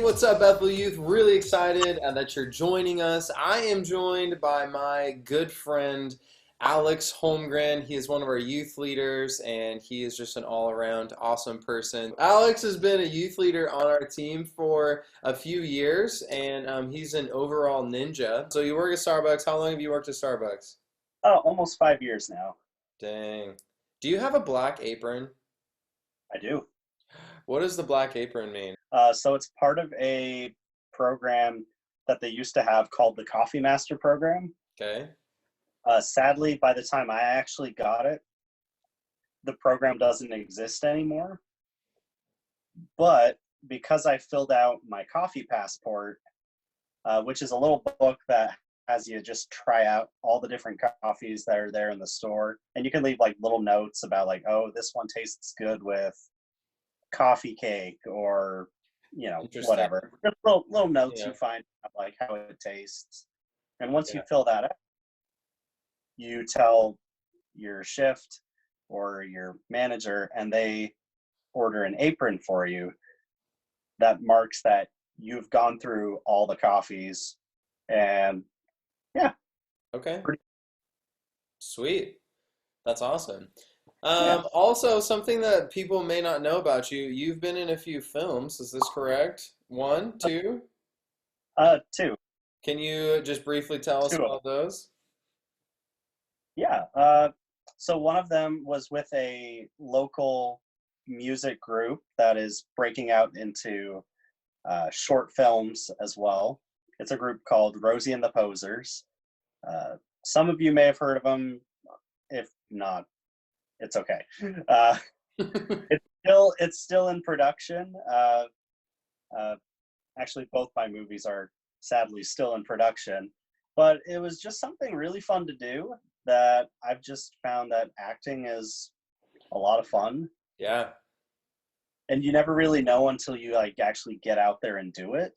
what's up, Bethel Youth? Really excited that you're joining us. I am joined by my good friend, Alex Holmgren. He is one of our youth leaders, and he is just an all-around awesome person. Alex has been a youth leader on our team for a few years, and he's an overall ninja. So you work at Starbucks. How long have you worked at Starbucks? Oh, almost 5 years now. Dang. Do you have a black apron? I do. What does the black apron mean? So it's part of a program that they used to have called the Coffee Master program. Okay. Sadly, by the time I actually got it, the program doesn't exist anymore. But because I filled out my coffee passport, which is a little book that has you just try out all the different coffees that are there in the store, and you can leave like little notes about like, oh, this one tastes good with coffee cake, or Interesting. whatever. Just little notes Yeah. you find out, like how it tastes. And once you Yeah. fill that out, you tell your shift or your manager, and they order an apron for you that marks that you've gone through all the coffees. And yeah, Okay. pretty, Sweet. That's awesome. yeah. Also, something that people may not know about you, you've been in a few films. Is this correct? One, two? Two, Can you just briefly tell us two of them. about those? Yeah. So one of them was with a local music group that is breaking out into short films as well. It's a group called Rosie and the Posers. Some of you may have heard of them. If not, it's okay. Uh, it's still in production. Uh, Actually, both my movies are sadly still in production, but it was just something really fun to do. That I've just found that acting is a lot of fun, Yeah. and you never really know until you like actually get out there and do it.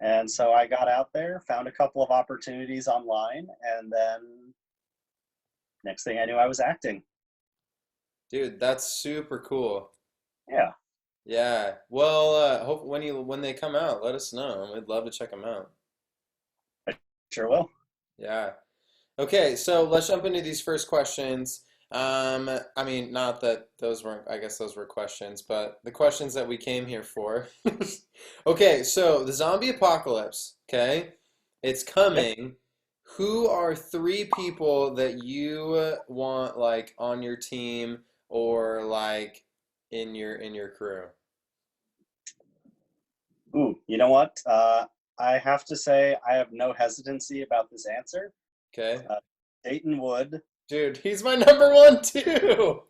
And so I got out there, found a couple of opportunities online, and then next thing I knew, I was acting. Dude, that's super cool. Yeah, Yeah. Well, hope when they come out, let us know. We'd love to check them out. sure will. Yeah. Okay, so let's jump into these first questions. I mean, not that those weren't, I guess those were questions, but the questions that we came here for. Okay, so the zombie apocalypse, okay? It's Yep. coming. Who are three people that you want like on your team or like in your crew? Ooh, you know what? I have to say I have no hesitancy about this answer. Okay? Uh, Dayton Wood, Dude, he's my number one too.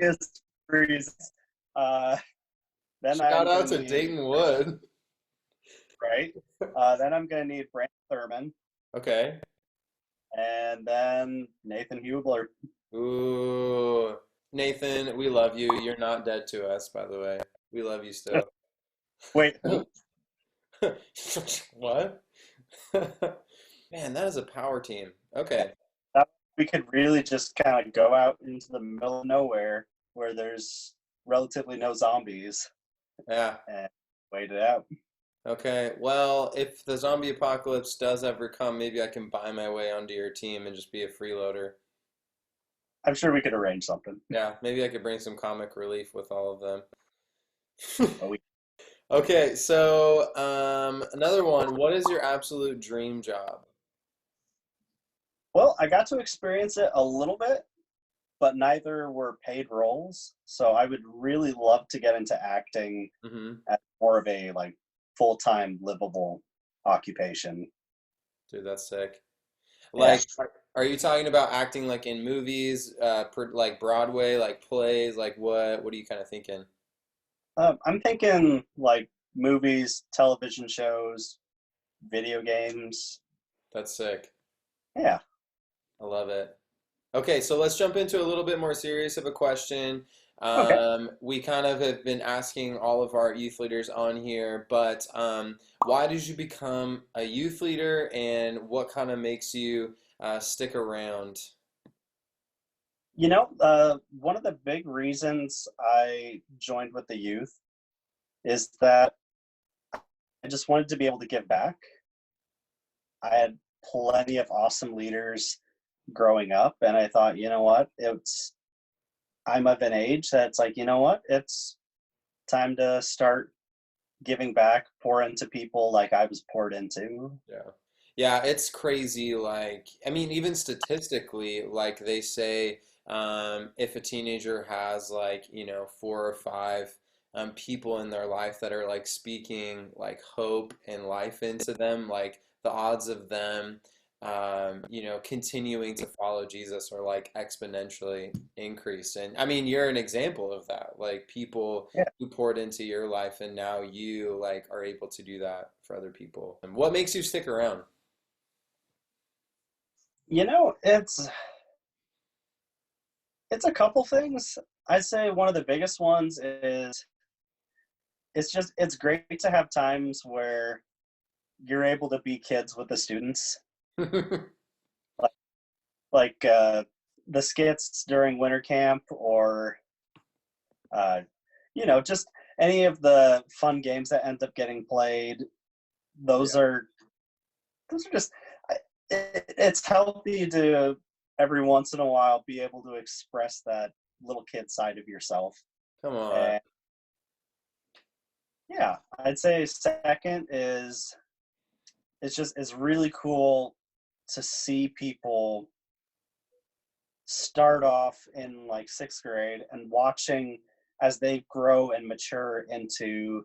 His reasons. Uh, then Shout I'm out gonna to need Dayton Wood. right. Then I'm gonna need Brent Thurman, Okay. and then Nathan Hubler. Ooh, Nathan, we love you. You're not dead to us, by the way. We love you still. Wait, who? What? Man, that is a power team. Okay. That, we could really just kind of go out into the middle of nowhere where there's relatively no zombies Yeah. and wait it out. Okay. Well, if the zombie apocalypse does ever come, maybe I can buy my way onto your team and just be a freeloader. I'm sure we could arrange something. Yeah, maybe I could bring some comic relief with all of them. But we, Okay, so another one. What is your absolute dream job? well, I got to experience it a little bit, but neither were paid roles. So I would really love to get into acting Hmm. as more of a like full-time livable occupation. Dude, that's sick. Yeah. Like, are you talking about acting like in movies, like Broadway, like plays, like what are you kind of thinking? I'm thinking like movies, television shows, video games. That's sick. Yeah. I love it. Okay, so let's jump into a little bit more serious of a question. Okay. We kind of have been asking all of our youth leaders on here, but why did you become a youth leader and what kind of makes you stick around? One of the big reasons I joined with the youth is that just wanted to be able to give back. I had plenty of awesome leaders growing up, and I thought, you know what, I'm of an age that's like, you know what, it's time to start giving back, pour into people like I was poured into. Yeah. Yeah, it's crazy. Like, I mean, even statistically, like they say, if a teenager has like, four or five people in their life that are like speaking like hope and life into them, like the odds of them, continuing to follow Jesus are like exponentially increased. And I mean, you're an example of that. Like people Yeah. who poured into your life, and now you like are able to do that for other people. And what makes you stick around? You know, it's a couple things. I'd say one of the biggest ones is it's great to have times where you're able to be kids with the students, like, like the skits during winter camp, or uh, just any of the fun games that end up getting played. Those Yeah, are those are just it's healthy to every once in a while be able to express that little kid side of yourself. come on. And yeah, I'd say second is it's really cool to see people start off in like sixth grade and watching as they grow and mature into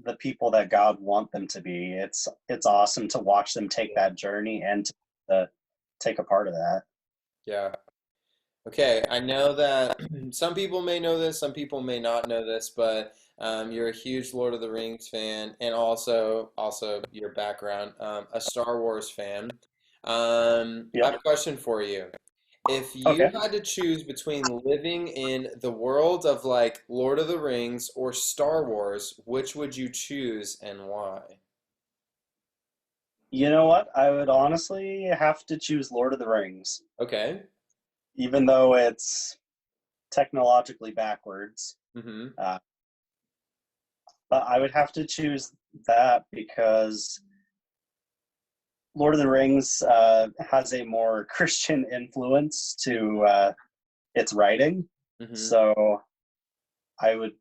the people that God want them to be. It's awesome to watch them take that journey and to take a part of that. Yeah. Okay, I know that some people may know this, some people may not know this, but you're a huge Lord of the Rings fan, and also your background, a Star Wars fan. I have Yep. a question for you. If you Okay. had to choose between living in the world of like Lord of the Rings or Star Wars, which would you choose and why? You know what? I would honestly have to choose Lord of the Rings, Okay. even though it's technologically backwards. Mm-hmm. Uh, but I would have to choose that because Lord of the Rings has a more Christian influence to its writing. Mm-hmm. So I would,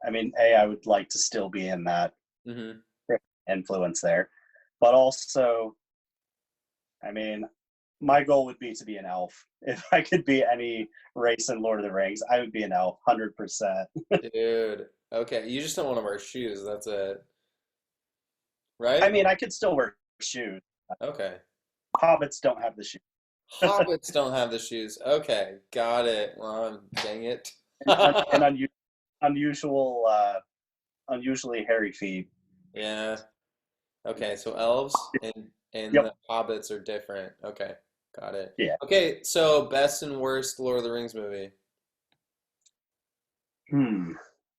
I would like to still be in that Mm-hmm. influence there. But also, I mean, my goal would be to be an elf. If I could be any race in Lord of the Rings, I would be an elf, 100%. Dude. Okay, you just don't want to wear shoes, that's it. I Right? mean, I could still wear shoes. Okay. Hobbits don't have the shoes. Hobbits don't have the shoes. Okay, got it. Well, dang it. And unusual, unusually hairy feet. Yeah. Okay, so elves and Yep. the hobbits are different. Okay, got it. Yeah. Okay, so best and worst Lord of the Rings movie. Hmm.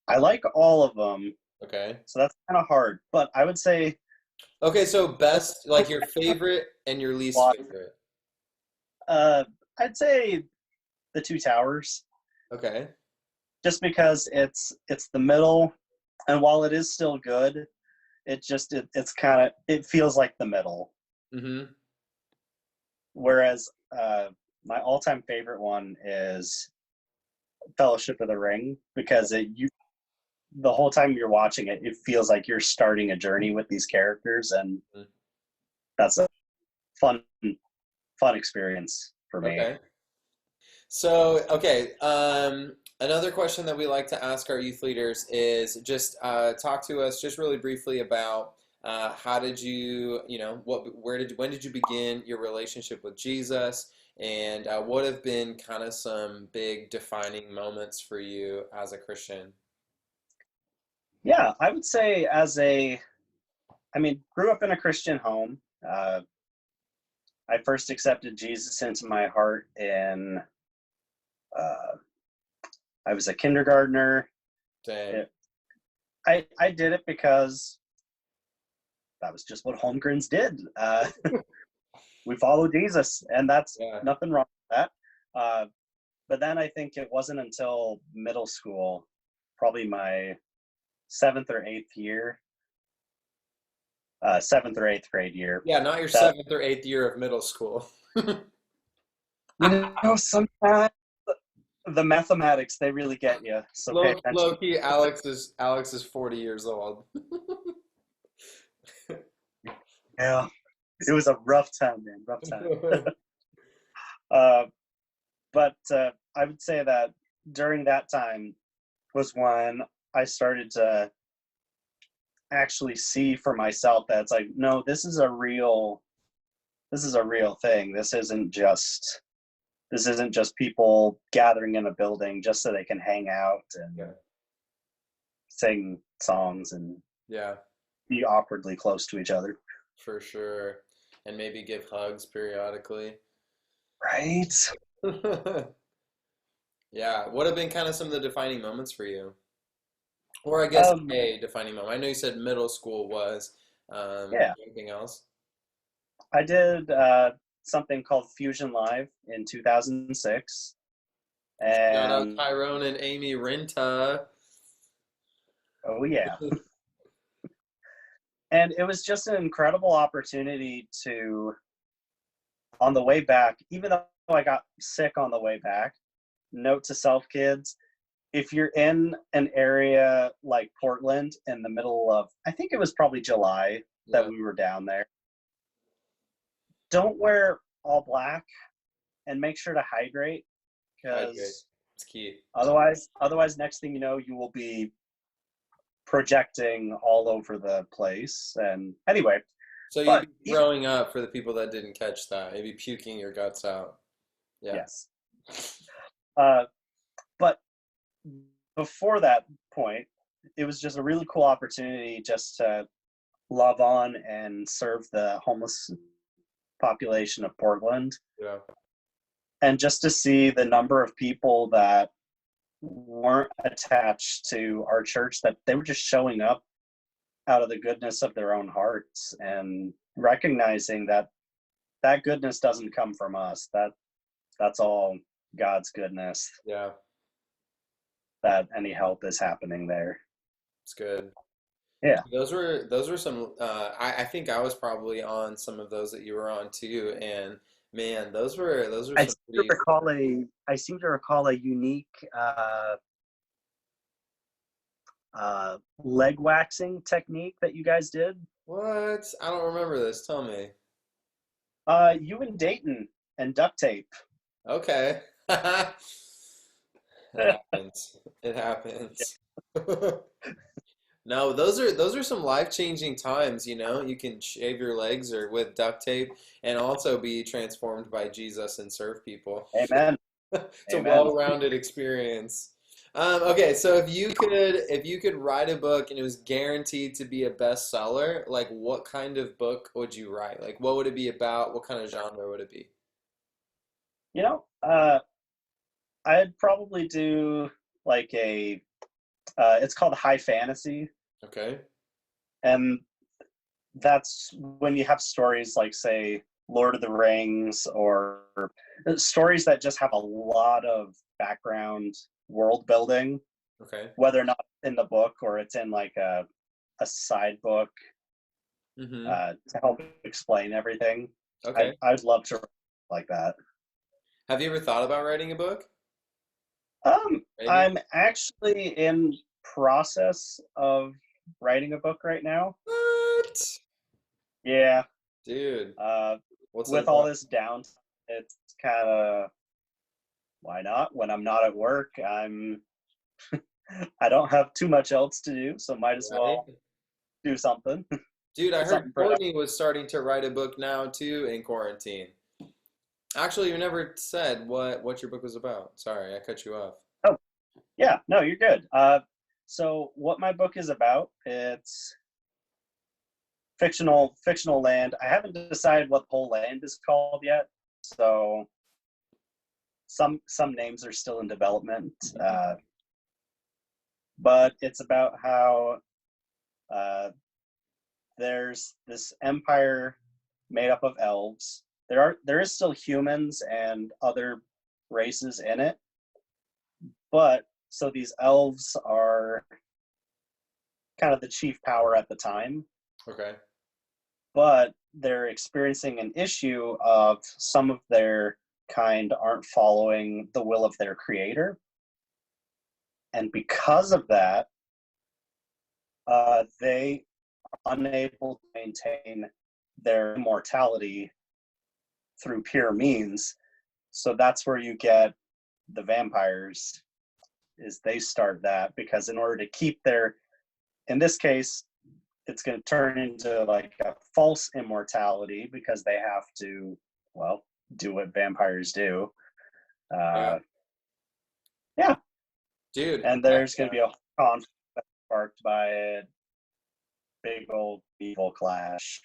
I like all of them, Okay. so that's kind of hard. But I would say Okay, so best, like your favorite and your least one. favorite. Uh, I'd say the Two Towers, Okay. just because it's the middle, and while it is still good, it's kind of it feels like the middle. Mm-hmm. Whereas my all-time favorite one is Fellowship of the Ring, because the whole time you're watching it, it feels like you're starting a journey with these characters, and that's a fun fun experience for me. Okay. So, okay, another question that we like to ask our youth leaders is just talk to us just really briefly about how did you, when did you begin your relationship with Jesus, and what have been kind of some big defining moments for you as a Christian? Yeah, I would say grew up in a Christian home. I first accepted Jesus into my heart in uh, I was a kindergartner. Same. It, I did it because that was just what Holmgrens did. We follow Jesus, and that's Yeah. nothing wrong with that. Uh, but then I think it wasn't until middle school, probably my seventh or eighth year, seventh or eighth grade year. Yeah, not your That, seventh or eighth year of middle school. sometimes the mathematics, they really get you. So pay attention. Low key, Alex is 40 years old. Yeah, it was a rough time, man. Rough time. Uh, but I would say that during that time was when I started to actually see for myself that it's like, no, this is a real thing. This isn't just people gathering in a building just so they can hang out and Yeah, sing songs and yeah, be awkwardly close to each other. for sure. And maybe give hugs periodically. Right? Yeah, what have been kind of some of the defining moments for you? Or I guess Um, a defining moment. I know you said middle school was. yeah, Anything else? I did something called Fusion Live in 2006. Shout out And Tyrone and Amy Renta. oh, yeah. And it was just an incredible opportunity to, on the way back, even though I got sick on the way back, note to self, kids, if you're in an area like Portland in the middle of, I think it was probably July that Yeah, we were down there, don't wear all black and make sure to hydrate hydrate. because It's key. otherwise, next thing you know, you will be projecting all over the place. And anyway, So you'd but be throwing up for the people that didn't catch that. You'd be puking your guts out. Yeah. yes, uh, but before that point, it was just a really cool opportunity just to love on and serve the homeless population of Portland, Yeah. and just to see the number of people that weren't attached to our church, that they were just showing up out of the goodness of their own hearts and recognizing that that goodness doesn't come from us, that's all God's goodness, Yeah. that any help is happening there. It's good. Yeah. Those were some I think I was probably on some of those that you were on too, and man, those were I some seem to pretty recall a unique leg waxing technique that you guys did. what? I don't remember this. Tell me. You and Dayton and duct tape. Okay. It happens. It happens. No, those are some life-changing times, you know. You can shave your legs or with duct tape and also be transformed by Jesus and serve people. Amen. It's a Amen. well-rounded experience. Okay, so if you could write a book and it was guaranteed to be a bestseller, like what kind of book would you write? Like what would it be about? What kind of genre would it be? You know, I'd probably do like a. It's called high fantasy, Okay. and that's when you have stories like, say, Lord of the Rings, or stories that just have a lot of background world building, Okay. whether or not in the book or it's in like a side book Mm-hmm. to help explain everything. Okay. I'd love to write like that. Have you ever thought about writing a book? Maybe. I'm actually in process of writing a book right now. What? Yeah, Dude, uh, what's in with all what? this down, it's kind of, why not? When I'm not at work, I don't have too much else to do, so might as Right? well do something, Dude, I heard something productive. Courtney was starting to write a book now too in quarantine. Actually, you never said what your book was about. Sorry, I cut you off. Oh, yeah, no, you're good. So what my book is about, it's fictional land. I haven't decided what the whole land is called yet, so some names are still in development. But it's about how uh, there's this empire made up of elves. There is still humans and other races in it, but so these elves are kind of the chief power at the time, Okay. but they're experiencing an issue of some of their kind aren't following the will of their creator. And because of that, they are unable to maintain their immortality through pure means. So that's where you get the vampires, is they start that because in order to keep their, in this case, it's going to turn into like a false immortality because they have to, well, do what vampires do. Yeah. Yeah. Dude. And there's going to be a conflict sparked by a big old evil clash.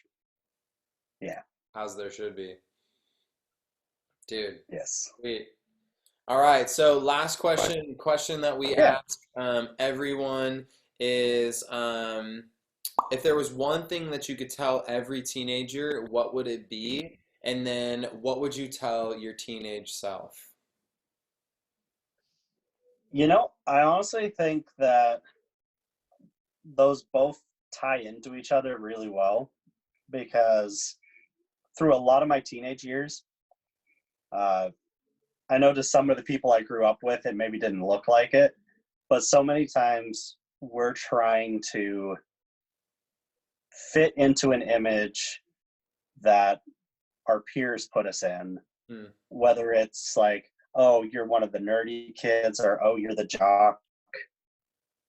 Yeah. As there should be. Dude. Yes. Sweet. All right, so last question that we Yeah. ask everyone is if there was one thing that you could tell every teenager, what would it be? And then what would you tell your teenage self? You know, I honestly think that those both tie into each other really well because through a lot of my teenage years, uh, I noticed some of the people I grew up with, it maybe didn't look like it, but so many times we're trying to fit into an image that our peers put us in, Hmm. whether it's like, oh, you're one of the nerdy kids, or oh, you're the jock,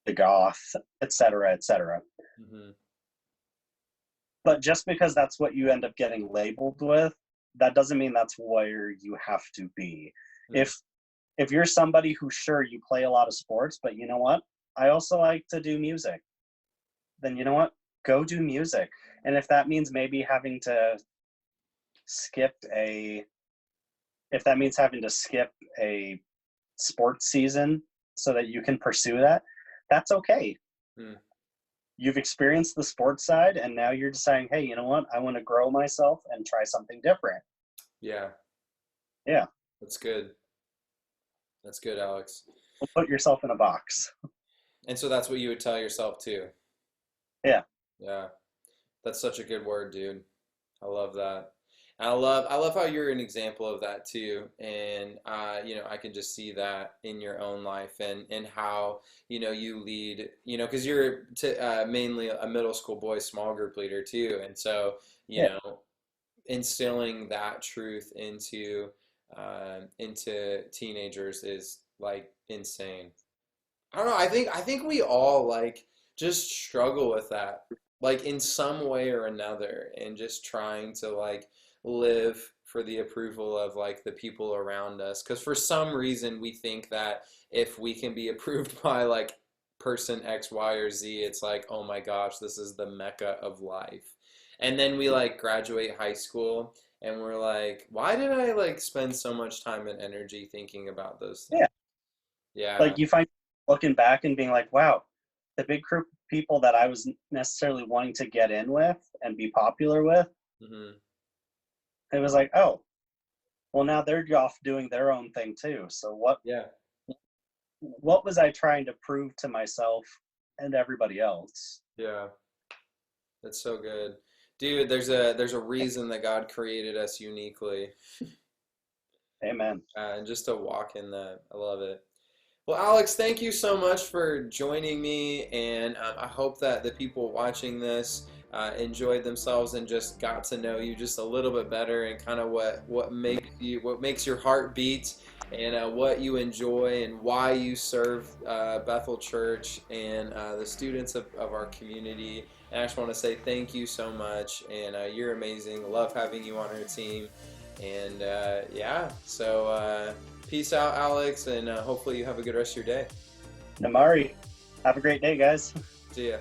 the goth, etc., etc. Hmm. But just because that's what you end up getting labeled with, that doesn't mean that's where you have to be. Hmm. If you're somebody who, sure, you play a lot of sports, but you know what, I also like to do music, then you know what, go do music. And if that means maybe having to skip a if that means having to skip a sports season so that you can pursue that, that's okay. Hmm. You've experienced the sports side, and now you're deciding, hey, you know what, I want to grow myself and try something different. Yeah, Yeah. that's good. That's good, Alex. Don't put yourself in a box. And so that's what you would tell yourself too. Yeah. Yeah, that's such a good word, dude. I love that. And I love how you're an example of that too. And I can just see that in your own life and how, you lead, because you're mainly a middle school boys small group leader too. And so, you Yeah. know, instilling that truth into teenagers is like insane. I don't know. I think we all like just struggle with that, like in some way or another, and just trying to like live for the approval of like the people around us. Because for some reason we think that if we can be approved by like person X, Y, or Z, it's like, oh my gosh, this is the mecca of life. And then we like graduate high school and we're like, why did I like spend so much time and energy thinking about those things? Yeah. Yeah. Like you find looking back and being like, wow, the big group of people that I was necessarily wanting to get in with and be popular with, Hmm. it was like, oh, well, now they're off doing their own thing too. So Yeah. what was I trying to prove to myself and everybody else? Yeah. That's so good. Dude, there's a reason that God created us uniquely. Amen. And just to walk in that. I love it. Well, Alex, thank you so much for joining me, and I hope that the people watching this enjoyed themselves and just got to know you just a little bit better and kind of what makes your heart beat and what you enjoy and why you serve Bethel Church and the students of our community. And I just want to say thank you so much, and you're amazing. Love having you on our team, and yeah, so. Peace out, Alex, and hopefully you have a good rest of your day. Namari, have a great day, guys. See ya.